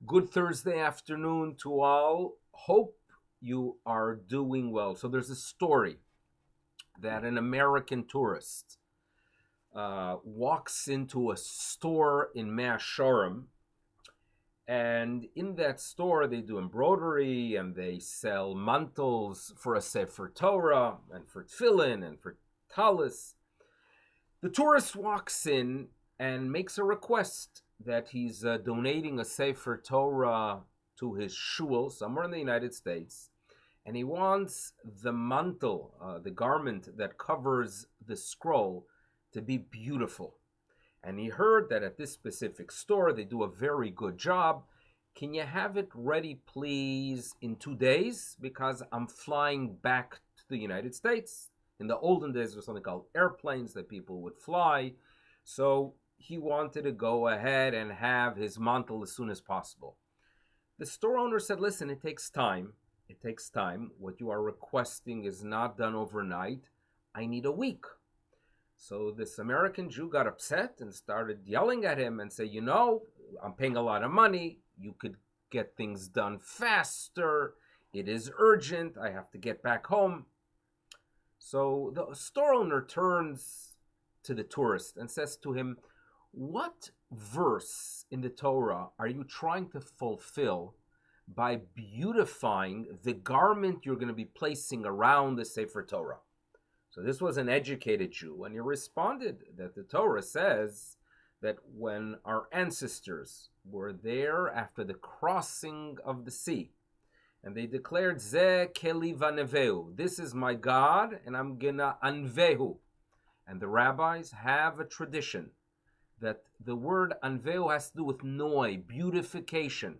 Good Thursday afternoon to all. Hope you are doing well. So, there's a story that an American tourist walks into a store in Mea Shearim, and in that store, they do embroidery and they sell mantles for a Sefer Torah and for tefillin and for talis. The tourist walks in and makes a request that he's donating a Sefer Torah to his shul somewhere in the United States, and he wants the mantle, the garment that covers the scroll, to be beautiful. And he heard that at this specific store they do a very good job. Can you have it ready, please, in 2 days? Because I'm flying back to the United States. In the olden days, there was something called airplanes that people would fly. So he wanted to go ahead and have his mantle as soon as possible. The store owner said, listen, it takes time. It takes time. What you are requesting is not done overnight. I need a week. So this American Jew got upset and started yelling at him and say, I'm paying a lot of money. You could get things done faster. It is urgent. I have to get back home. So the store owner turns to the tourist and says to him, what verse in the Torah are you trying to fulfill by beautifying the garment you're going to be placing around the Sefer Torah? So this was an educated Jew, and he responded that the Torah says that when our ancestors were there after the crossing of the sea, and they declared, Ze keli vaneveu, this is my God, and I'm gonna anvehu. And the rabbis have a tradition that the word anvehu has to do with noi, beautification.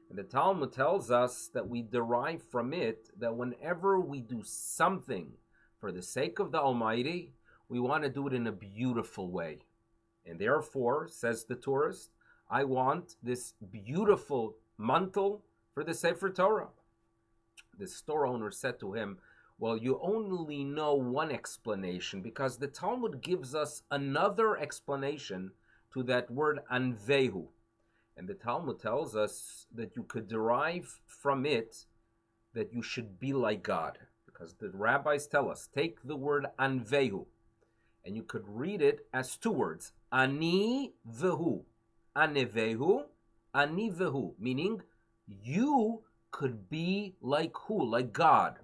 And the Talmud tells us that we derive from it that whenever we do something for the sake of the Almighty, we want to do it in a beautiful way. And therefore, says the tourist, I want this beautiful mantle for the Sefer Torah. The store owner said to him, well, you only know one explanation because the Talmud gives us another explanation to that word anvehu. And the Talmud tells us that you could derive from it that you should be like God. Because the rabbis tell us, take the word anvehu, and you could read it as two words, ani vehu, anevehu, ani vehu, meaning you could be like who? Like God.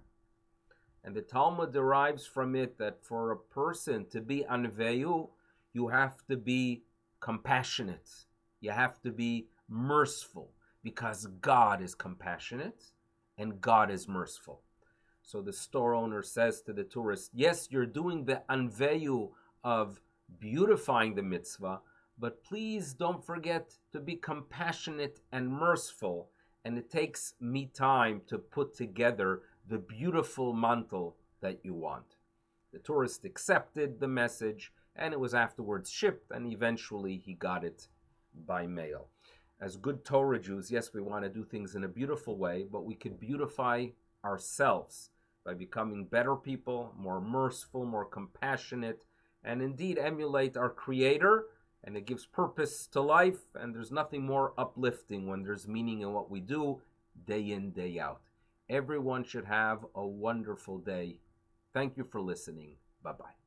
And the Talmud derives from it that for a person to be anvehu, you have to be compassionate. You have to be merciful, because God is compassionate and God is merciful. So the store owner says to the tourist, yes, you're doing the anveyu of beautifying the mitzvah, but please don't forget to be compassionate and merciful. And it takes me time to put together the beautiful mantle that you want. The tourist accepted the message, and it was afterwards shipped, and eventually he got it by mail. As good Torah Jews, yes, we want to do things in a beautiful way, but we could beautify ourselves by becoming better people, more merciful, more compassionate, and indeed emulate our Creator. And it gives purpose to life, and there's nothing more uplifting when there's meaning in what we do day in, day out. Everyone should have a wonderful day. Thank you for listening. Bye-bye.